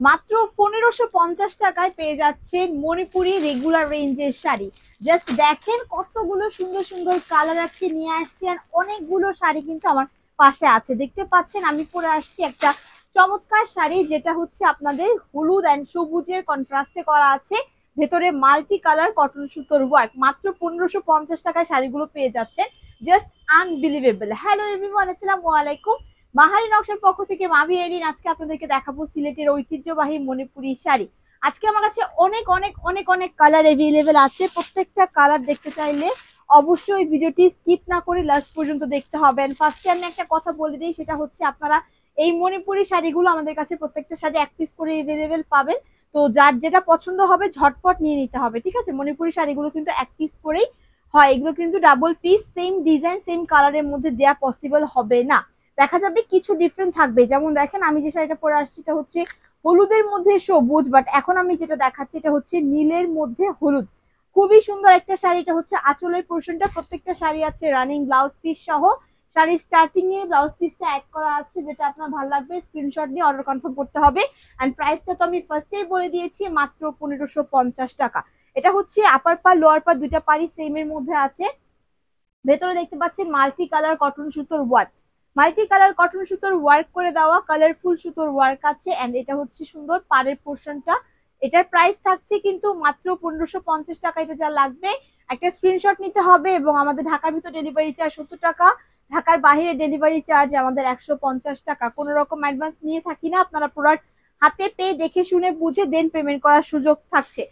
মাত্র 1550 টাকায় পেয়ে যাচ্ছেন মণিপুরি রেগুলার রেঞ্জের শাড়ি। জাস্ট দেখেন কতগুলো সুন্দর সুন্দর কালার আজকে নিয়ে আসছি, আর অনেকগুলো শাড়ি কিন্তু আমার পাশে আছে। দেখতে পাচ্ছেন আমি পরে আসছি একটা চমৎকার শাড়ি, যেটা হচ্ছে আপনাদের হলুদ অ্যান্ড সবুজের কন্ট্রাস্টে করা আছে, ভেতরে মাল্টি কালার কটন সুতোর ওয়ার্ক। মাত্র 1550 টাকায় শাড়িগুলো পেয়ে যাচ্ছেন, জাস্ট আনবিলিভেবল। হ্যালো এভরিওয়ান, আসসালামু আলাইকুম। বাহারি নকশার পক্ষ থেকে মাভি এরিন আজকে আপনাদেরকে দেখাবো সিলেটের ঐতিহ্যবাহী মণিপুরি শাড়ি। আজকে আমার কাছে অনেক অনেক অনেক অনেক কালার এভেলেবেল আছে। প্রত্যেকটা কালার দেখতে চাইলে অবশ্যই ভিডিওটি স্কিপ না করে লাস্ট পর্যন্ত দেখতে হবে। ফার্স্টে আমি একটা কথা বলে দিই, সেটা হচ্ছে আপনারা এই মণিপুরি শাড়িগুলো আমাদের কাছে প্রত্যেকটা শাড়ি এক পিস করে এভেলেবেল পাবেন। তো যার যেটা পছন্দ হবে ঝটপট নিয়ে নিতে হবে, ঠিক আছে। মণিপুরি শাড়িগুলো কিন্তু এক পিস করেই হয়, এগুলো কিন্তু double piece same design same কালারের মধ্যে দেওয়া পসিবল হবে না। দেখা যাবে কিছু ডিফারেন্ট থাকবে, যেমন দেখেন আমি যে শাড়িটা পরে আসছি এটা হচ্ছে হলুদের মধ্যে সবুজ, বাট এখন আমি যেটা দেখাচ্ছি এটা হচ্ছে নীলের মধ্যে হলুদ। খুবই সুন্দর একটা শাড়ি। এটা হচ্ছে আঁচলের পোর্শনটা, প্রত্যেকটা শাড়ি আছে রানিং ব্লাউজ পিস সহ। শাড়ির স্টার্টিং এ ব্লাউজ পিসটা অ্যাড করা আছে, যেটা আপনার ভালো লাগবে স্ক্রিনশট দিয়ে অর্ডার কনফার্ম করতে হবে। এন্ড প্রাইসটা তো আমি ফার্স্টেই বলে দিয়েছি, মাত্র 1550 টাকা। এটা হচ্ছে আপার পার লোয়ার পার দুইটা পারি সেম এর মধ্যে আছে। ভেতরে দেখতে পাচ্ছেন মাল্টি কালার কটন সুতোর ওয়ার্ক, মাল্টি কালার কটন সুতোর ওয়ার্ক করে দেওয়া কালারফুল সুতোর ওয়ার্ক আছে। এন্ড এটা হচ্ছে সুন্দর পাড়ের পোর্শনটা। এটার প্রাইস থাকছে কিন্তু মাত্র 1550 টাকা। এটা যা লাগবে একটা স্ক্রিনশট নিতে হবে, এবং আমাদের ঢাকার ভিতর ডেলিভারি চার্জ 70 টাকা, ঢাকার বাইরে ডেলিভারি চার্জ আমাদের 150 টাকা। কোনো রকম অ্যাডভান্স নিয়ে থাকি না, আপনারা প্রোডাক্ট হাতে পেয়ে দেখে শুনে বুঝে দেন পেমেন্ট করার সুযোগ থাকছে।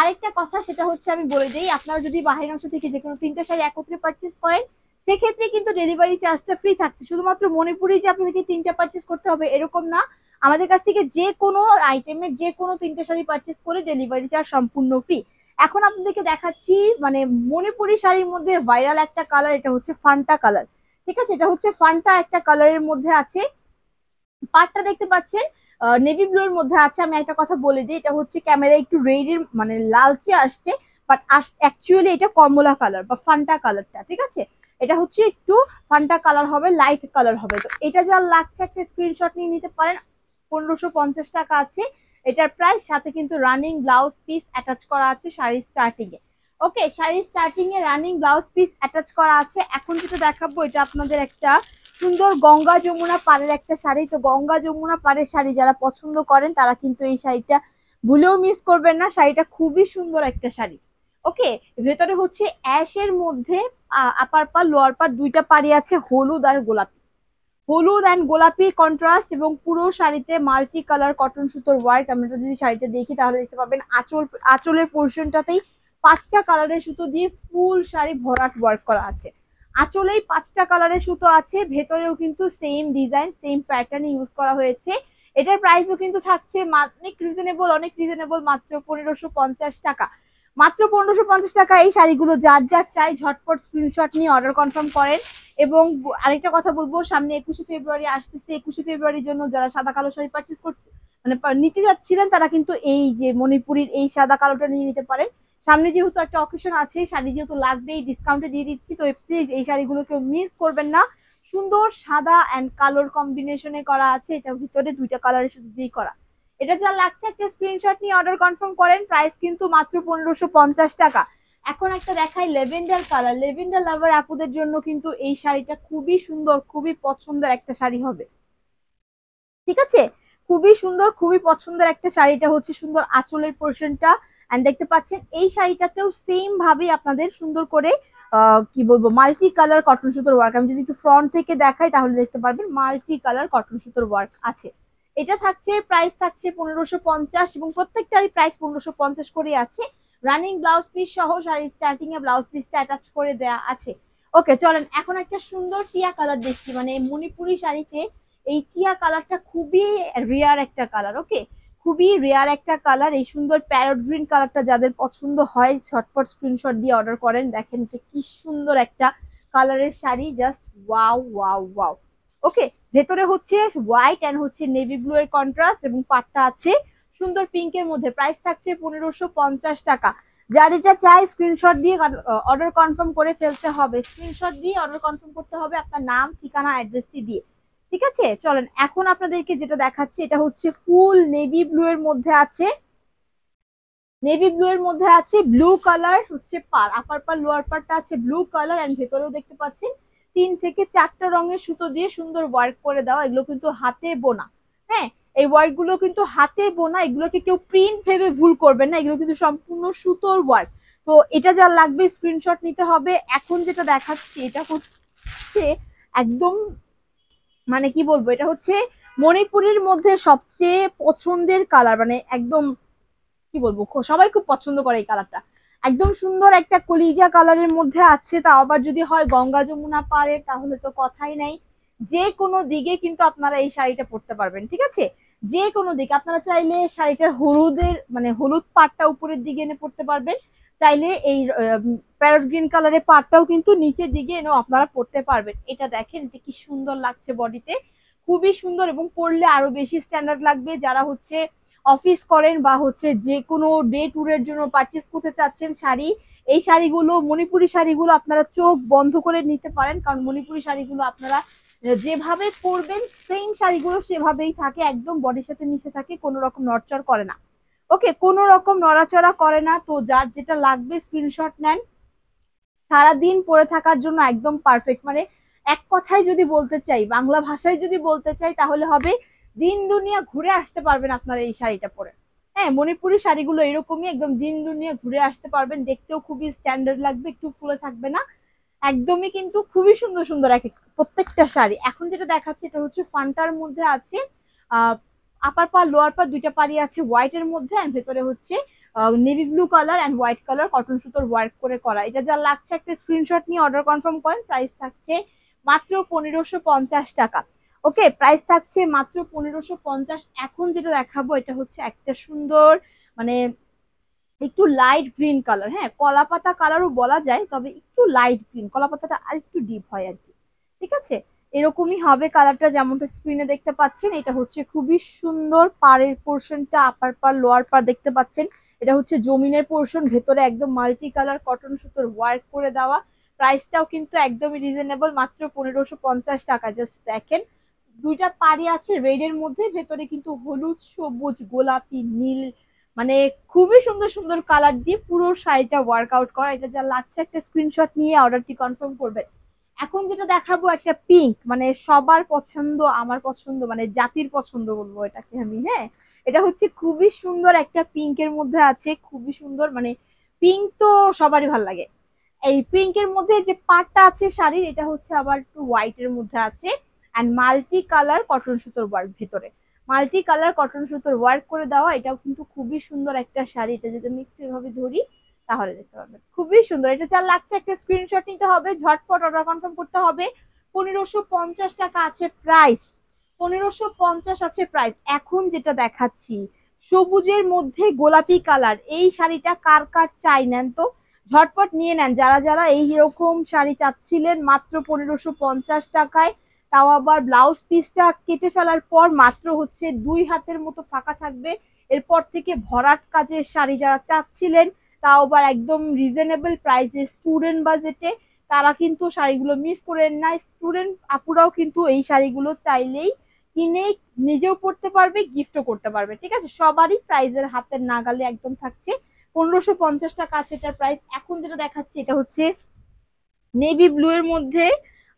আরেকটা কথা সেটা হচ্ছে আমি বলে দিই, আপনারা যদি বাহির অংশ থেকে যে কোনো তিনটা শাড়ি একত্রে পারচেস করেন সেক্ষেত্রে কিন্তু ডেলিভারি চার্জটা ফ্রি থাকছে। শুধুমাত্র মণিপুরি যে আপনাদেরকে তিনটা পারচেস করতে হবে এরকম না, আমাদের কাছ থেকে যে কোনো আইটেমের যে কোনো তিনটা শাড়ি পারচেস করে ডেলিভারি চার্জ সম্পূর্ণ ফ্রি। এখন আপনাদেরকে দেখাচ্ছি মানে মণিপুরি শাড়ির মধ্যে ভাইরাল একটা কালার, এটা হচ্ছে ফান্টা কালার। ঠিক আছে, এটা হচ্ছে ফান্টা একটা কালারের মধ্যে আছে। পাটটা দেখতে পাচ্ছেন নেভি ব্লু এর মধ্যে আছে। আমি একটা কথা বলে দিই, এটা হচ্ছে ক্যামেরা একটু রেড এর মানে লালচে আসছে, বাট অ্যাকচুয়ালি এটা কমলা কালার বা ফান্টা কালারটা, ঠিক আছে। এটা হচ্ছে একটু ফান্টা কালার হবে, লাইট কালার হবে। তো এটা যা লাগছে একটা স্ক্রিনশট নিয়ে নিতে পারেন। 1550 টাকা আছে এটার প্রাইস, সাথে কিন্তু রানিং ব্লাউজ পিস অ্যাটাচ করা আছে শাড়ির স্টার্টিং এ। ওকে, শাড়ির স্টার্টিং এ রানিং ব্লাউজ পিস অ্যাটাচ করা আছে। এখন যেটা দেখাবো এটা আপনাদের একটা সুন্দর গঙ্গা যমুনা পাড়ের একটা শাড়ি। তো গঙ্গা যমুনা পাড়ের শাড়ি যারা পছন্দ করেন তারা কিন্তু এই শাড়িটা ভুলেও মিস করবেন না। শাড়িটা খুবই সুন্দর একটা শাড়ি। ওকে, ভেতরে হচ্ছে অ্যাশের মধ্যে আপার পার লোয়ার পার দুইটা পাড়ি আছে হলুদ আর গোলাপি, হলুদ অ্যান্ড গোলাপি কন্ট্রাস্ট, এবং পুরো শাড়িতে মাল্টি কালার কটন সুতোর ওয়ার্ক। আমরা যদি শাড়িটা দেখি তাহলে দেখতে পাবেন আঁচলের পোর্শনটাতেই 5টা কালারের সুতো দিয়ে ফুল শাড়ি ভরাট ওয়ার্ক করা আছে। আঁচলেই 5টা কালারের সুতো আছে, ভেতরেও কিন্তু same design same pattern use করা হয়েছে। এটার প্রাইসও কিন্তু থাকছে অনেক রিজনেবল, মাত্র 1550 টাকা। মাত্র 1550 টাকা এই শাড়িগুলো যার যার চাই ঝটপট স্ক্রিনশট নিয়ে অর্ডার কনফার্ম করেন। এবং আরেকটা কথা বলবো, সামনে 21শে ফেব্রুয়ারি আসতেছে। 21শে ফেব্রুয়ারির জন্য যারা সাদা কালো শাড়ি পারচেস করতে মানে নিতে যাচ্ছিলেন তারা কিন্তু এই যে মণিপুরির এই সাদা কালোটা নিয়ে নিতে পারেন। সামনে যেহেতু একটা অকেশন আছে, শাড়ি যেহেতু লাগবেই, ডিসকাউন্টে দিয়ে দিচ্ছি, তো প্লিজ এই শাড়িগুলো কেউ মিস করবেন না। সুন্দর সাদা অ্যান্ড কালোর কম্বিনেশনে করা আছে, এটার ভিতরে দুইটা কালারের শুধু দিয়ে করা। এটা যা লাগছে একটা স্ক্রিনশট নিয়ে অর্ডার কনফার্ম করেন। প্রাইস কিন্তু মাত্র 1550 টাকা। এখন একটা দেখাই লেভেন্ডার কালার, লেভেন্ডার লাভার আপুদের জন্য কিন্তু এই শাড়িটা খুবই সুন্দর, খুবই পছন্দের একটা শাড়ি হবে, ঠিক আছে। খুবই সুন্দর, খুবই পছন্দের একটা শাড়িটা হচ্ছে সুন্দর আঁচলের পোর্শনটা। এন্ড দেখতে পাচ্ছেন এই শাড়িটাতেও সেম ভাবে আপনাদের সুন্দর করে কি বলবো মাল্টি কালার কটন সুতোর ওয়ার্ক। আমি যদি একটু ফ্রন্ট থেকে দেখাই তাহলে দেখতে পারবেন মাল্টি কালার কটন সুতোর ওয়ার্ক আছে। এটা থাকছে প্রাইস থাকছে 1550, এবং প্রত্যেকটারই প্রাইস 1550 করে আছে। রানিং ব্লাউজ পিস সহ শাড়ির স্টার্টিং এ ব্লাউজ পিসটা অ্যাটাচ করে দেয়া আছে। ওকে চলেন এখন একটা সুন্দর টিয়া কালার দেখছি, মানে মণিপুরি শাড়িতে এই টিয়া কালারটা খুবই রেয়ার একটা কালার। ওকে, খুবই রেয়ার একটা কালার। এই সুন্দর প্যারট গ্রিন কালারটা যাদের পছন্দ হয় ঝটপট স্ক্রিনশট দিয়ে অর্ডার করেন। দেখেন যে কি সুন্দর একটা কালারের sari, just wow wow wow. Okay, ভেতরে হচ্ছে হোয়াইট এন্ড হচ্ছে নেভি ব্লু এর কন্ট্রাস্ট, এবং পাটটা আছে সুন্দর পিঙ্কের মধ্যে। প্রাইস থাকছে 1550 টাকা। যার এটা চাই স্ক্রিনশট দিয়ে অর্ডার কনফার্ম করে ফেলতে হবে, স্ক্রিনশট দিয়ে অর্ডার কনফার্ম করতে হবে আপনার নাম ঠিকানা অ্যাড্রেসটি দিয়ে। ঠিক আছে, চলেন এখন আপনাদেরকে যেটা দেখাচ্ছি এটা হচ্ছে ফুল নেভি ব্লু এর মধ্যে আছে। নেভি ব্লু এর মধ্যে আছে ব্লু কালার হচ্ছে পার, আপার পার লোয়ার পারটা আছে ব্লু কালার, এন্ড ভেতরেও দেখতে পাচ্ছেন 3 থেকে 4টা রঙের সুতো দিয়ে সুন্দর ওয়ার্ক করে দেওয়া। এগুলো কিন্তু হাতে বোনা। হ্যাঁ, এই ওয়ার্ক গুলো কিন্তু হাতে বোনা, এগুলোকে কেউ প্রিন্ট ভেবে ভুল করবেন না, এগুলো কিন্তু সম্পূর্ণ সুতোর ওয়ার্ক। তো এটা যা লাগবে স্ক্রিনশট নিতে হবে। এখন যেটা দেখাচ্ছি এটা হচ্ছে একদম মানে কি বলবো, এটা হচ্ছে মণিপুরের মধ্যে সবচেয়ে পছন্দের কালার, মানে একদম কি বলবো, সবাই খুব পছন্দ করে এই কালারটা। একদম সুন্দর একটা কলিজা কালারের মধ্যে আছে, তা আবার যদি হয় গঙ্গা যমুনা পারে তাহলে তো কথাই নাই। যে কোনো দিকে কিন্তু আপনারা এই শাড়িটা পরতে পারবেন, ঠিক আছে। যে কোনো দিকে আপনারা চাইলে শাড়িটার হলুদের মানে হলুদ পাটটা উপরের দিকে এনে পরতে পারবেন, চাইলে এই প্যারট গ্রিন কালারের পাটটাও কিন্তু নিচের দিকে এনেও আপনারা পরতে পারবেন। এটা দেখেন এটা কি সুন্দর লাগছে বডিতে, খুবই সুন্দর, এবং পরলে আরো বেশি স্ট্যান্ডার্ড লাগবে। যারা হচ্ছে অফিস করেন বা হচ্ছে যে কোনো ডে ট্যুরের জন্য পারচেস করতে চাচ্ছেন শাড়ি, এই শাড়িগুলো মণিপুরি শাড়িগুলো আপনারা চোখ বন্ধ করে নিতে পারেন, কারণ মণিপুরি শাড়িগুলো আপনারা যেভাবে পরবেন সেম শাড়িগুলো সেভাবেই থাকে, একদম বডির সাথে মিশে থাকে, কোনো রকম নড়চড় করে না। ওকে, কোনো রকম নড়াচড়া করে না। তো যার যেটা লাগবে স্ক্রিনশট নেন, সারাদিন পরে থাকার জন্য একদম পারফেক্ট। মানে এক কথায় যদি বলতে চাই, বাংলা ভাষায় যদি বলতে চাই তাহলে হবে দিন দুনিয়া ঘুরে আসতে পারবেন আপনার এই শাড়িটা পরে। হ্যাঁ, মণিপুরি শাড়িগুলো এরকমই, একদম দিন দুনিয়া ঘুরে আসতে পারবেন, দেখতেও খুবই স্ট্যান্ডার্ড লাগবে, একটু ফুলে থাকবে না, একদমই কিন্তু খুবই সুন্দর সুন্দর এক প্রত্যেকটা শাড়ি। এখন যেটা দেখাচ্ছে এটা হচ্ছে ফান্টার মধ্যে আছে, আহ আপার পার লোয়ার পার দুইটা পাড়ি আছে হোয়াইট এর মধ্যে, আর ভেতরে হচ্ছে navy blue colour and white colour cotton সুতোর ওয়ার্ক করে করা। এটা যা লাগছে একটা স্ক্রিনশট নিয়ে অর্ডার কনফার্ম করেন। প্রাইস থাকছে মাত্র 1550 টাকা। ওকে, প্রাইস থাকছে মাত্র 1550। এখন যেটা দেখাবো এটা হচ্ছে একটা সুন্দর মানে একটু লাইট গ্রিন কালার, হ্যাঁ কলা পাতা কালারও বলা যায়, তবে একটু লাইট গ্রিন, কলা পাতাটা আর একটু ডিপ হয় আর কি। ঠিক আছে, এরকমই হবে কালারটা যেমনটা স্ক্রিনে দেখতে পাচ্ছেন। এটা হচ্ছে খুবই সুন্দর, পাড়ের পোর্শনটা আপার পার লোয়ার পার দেখতে পাচ্ছেন, এটা হচ্ছে জমিনের পোর্শন, ভেতরে একদম মাল্টি কালার কটন সুতোর ওয়ার্ক করে দেওয়া। প্রাইসটাও কিন্তু একদমই রিজনেবল, মাত্র 1550 টাকা। জাস্ট দেখেন দুইটা পাড়ি আছে রেড এর মধ্যে, ভেতরে কিন্তু হলুদ সবুজ গোলাপি নীল, মানে খুবই সুন্দর সুন্দর কালার দিয়ে পুরো শাড়িটা ওয়ার্কআউট করা। এটা যা লাগছে একটা স্ক্রিনশট নিয়ে অর্ডারটি কনফার্ম করবেন। এখন যেটা দেখাবো একটা পিঙ্ক, মানে সবার পছন্দ, আমার পছন্দ, মানে জাতির পছন্দ বলবো এটাকে আমি। হ্যাঁ, এটা হচ্ছে খুবই সুন্দর একটা পিঙ্কের মধ্যে আছে, খুবই সুন্দর, মানে পিঙ্ক তো সবারই ভালো লাগে। এই পিঙ্কের মধ্যে যে পাটটা আছে শাড়ির, এটা হচ্ছে আবার একটু হোয়াইট এর মধ্যে আছে, এন্ড মাল্টি কালার কটন সুতোর ওয়ার্ক, ভেতরে মাল্টি কালার কটন সুতোর ওয়ার্ক করে দেওয়া। এটাও কিন্তু খুবই সুন্দর একটা শাড়ি, এটা যদি আমি একটু এভাবে ধরি তাহলে দেখতে পাবেন খুবই সুন্দর। এটা যা লাগছে একটা স্ক্রিনশট নিতে হবে, ঝটপট অর্ডার কনফার্ম করতে হবে। 1550 টাকা আছে প্রাইস, 1550 আছে প্রাইস। এখন যেটা দেখাচ্ছি সবুজের মধ্যে গোলাপি কালার, এই শাড়িটা কার কার চাই নেন তো, ঝটপট নিয়ে নেন যারা যারা এই এরকম শাড়ি চাচ্ছিলেন, মাত্র 1550 টাকায়। তাও আবার ব্লাউজ পিসটা কেটে ফেলার পর মাত্র হচ্ছে 2 হাতের মতো ফাঁকা থাকবে। এরপর থেকে ভরাট কাজের শাড়ি যারা চাচ্ছিলেন, তাও আবার একদম রিজনেবল প্রাইসে স্টুডেন্ট বাজেটে, তারা কিন্তু শাড়িগুলো মিস করেন না। স্টুডেন্ট আপুরাও কিন্তু এই শাড়িগুলো চাইলেই কিনে নিজেও পড়তে পারবে, গিফটও করতে পারবে। ঠিক আছে, সবারই প্রাইজের হাতের নাগালে একদম থাকছে। 1550 টাকা আছে এটার প্রাইস। এখন যেটা দেখাচ্ছি এটা হচ্ছে নেভি ব্লু এর মধ্যে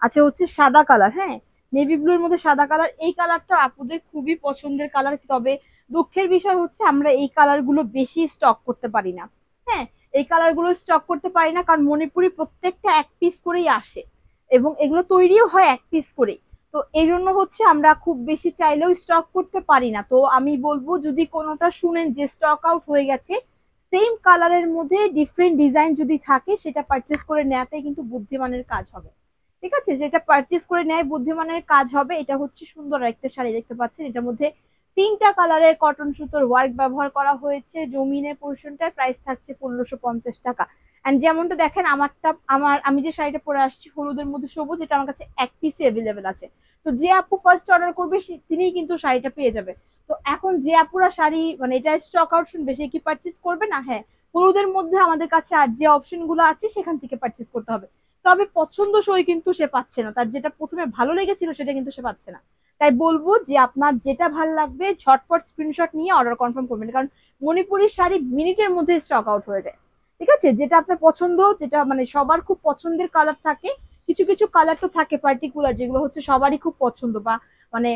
আছে হচ্ছে সাদা কালার। হ্যাঁ, নেভি ব্লু এর মধ্যে সাদা কালার, এই কালারটা আপুদের খুবই পছন্দের কালার, তবে দুঃখের বিষয় হচ্ছে আমরা এই কালার গুলো বেশি স্টক করতে পারি না। হ্যাঁ, এই কালার গুলো স্টক করতে পারি না, কারণ মণিপুরি প্রত্যেকটা এক পিস করেই আসে, এবং এগুলো তৈরিও হয় এক পিস করেই। তো এই জন্য হচ্ছে আমরা খুব বেশি চাইলেও স্টক করতে পারি না। তো আমি বলবো যদি কোনোটা শুনেন যে স্টক আউট হয়ে গেছে, সেম কালারের মধ্যে ডিফারেন্ট ডিজাইন যদি থাকে সেটা পারচেস করে নেওয়াটাই কিন্তু বুদ্ধিমানের কাজ হবে। ঠিক আছে, যেটা পারচেস করে নেয় বুদ্ধিমানের কাজ হবে। এটা হচ্ছে সুন্দর একটা শাড়ি দেখতে পাচ্ছেন, এটার মধ্যে 3টা কালারের কটন সুতোর ওয়ার্ক ব্যবহার করা হয়েছে। জমিনের পোর্শনটার প্রাইস থাকছে 1550 টাকা। এন্ড যেমনটা দেখেন আমি যে শাড়িটা পরে আসছি হলুদের মধ্যে সবুজ, এটা আমার কাছে এক পিসে অ্যাভেলেবেল আছে। তো যে আপু ফার্স্ট অর্ডার করবে তিনিই কিন্তু শাড়িটা পেয়ে যাবে। তো এখন যে আপুরা শাড়ি মানে এটা স্টক আউট শুনবে সে কি পারচেস করবে না? হ্যাঁ, হলুদের মধ্যে আমাদের কাছে আর যে অপশন গুলো আছে সেখান থেকে পারচেস করতে হবে। তবে পছন্দসই কিন্তু সে পাচ্ছে না, তার যেটা প্রথমে ভালো লেগেছিল সেটা কিন্তু সে পাচ্ছে না। তাই বলবো যে আপনার যেটা ভালো লাগবে ঝটপট স্ক্রিনশট নিয়ে অর্ডার কনফার্ম করবেন, কারণ মণিপুরি শাড়ি মিনিটের মধ্যে স্টক আউট হয়ে যায়। ঠিক আছে, যেটা আপনার পছন্দ, যেটা মানে সবার খুব পছন্দের কালার থাকে, কিছু কিছু কালার তো থাকে পার্টিকুলার যেগুলো হচ্ছে সবারই খুব পছন্দ, বা মানে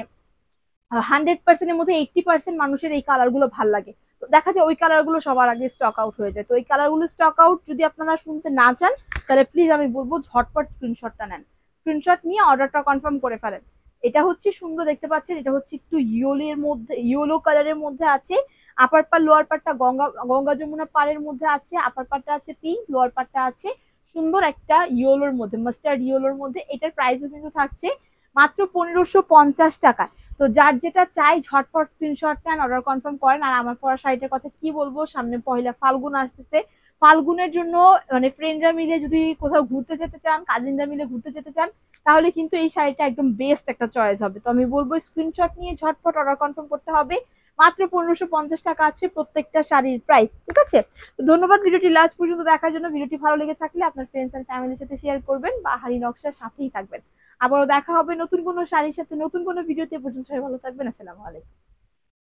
100%-এর মধ্যে 80% মানুষের এই কালার গুলো ভাল লাগে। তো দেখা যায় ওই কালার গুলো সবার আগে স্টক আউট হয়ে যায়। তো ওই কালার গুলো স্টক আউট যদি আপনারা শুনতে না চান, তাহলে প্লিজ আমি বলবো ঝটপট স্ক্রিনশটটা নেন, স্ক্রিনশট নিয়ে অর্ডারটা কনফার্ম করে ফেলেন। এটা হচ্ছে সুন্দর, দেখতে পাচ্ছেন এটা হচ্ছে একটু ইয়েলোর মধ্যে, ইয়েলো কালারের মধ্যে আছে। আপার পার লোয়ার পারটা গঙ্গা গঙ্গা যমুনা পাড়ের মধ্যে আছে, আপার পারটা আছে পিঙ্ক, লোয়ার পারটা আছে সুন্দর একটা ইয়েলোর মধ্যে, মাস্টার্ড ইয়েলোর মধ্যে। এটার প্রাইসও কিন্তু থাকছে মাত্র 1550 টাকা। তো যার যেটা চাই ঝটপট স্ক্রিনশট নেন, অর্ডার কনফার্ম করেন। আর আমার পরা শাড়িটার কথা কি বলবো, সামনে পয়লা ফাল্গুন আসতেছে, ফাল্গুনের জন্য মানে ফ্রেন্ডরা মিলে যদি কোথাও ঘুরতে যেতে চান, কাজিনরা মিলে ঘুরতে যেতে চান, তাহলে কিন্তু এই শাড়িটা একদম বেস্ট একটা চয়েস হবে। তো আমি বলবো স্ক্রিনশট নিয়ে ঝটপট অর্ডার কনফার্ম করতে হবে। মাত্র 1550 টাকা আছে প্রত্যেকটা শাড়ির প্রাইস। ঠিক আছে, তো ধন্যবাদ ভিডিওটি লাস্ট পর্যন্ত দেখার জন্য। ভিডিওটি ভালো লেগে থাকলে আপনার ফ্রেন্ডস এন্ড ফ্যামিলির সাথে শেয়ার করবেন, বা হারি নকশার সাথেই থাকবেন। আবারও দেখা হবে নতুন কোনো শাড়ির সাথে, নতুন কোনো ভিডিওতে। পর্যন্ত সবাই ভালো থাকবেন। আসসালামু আলাইকুম।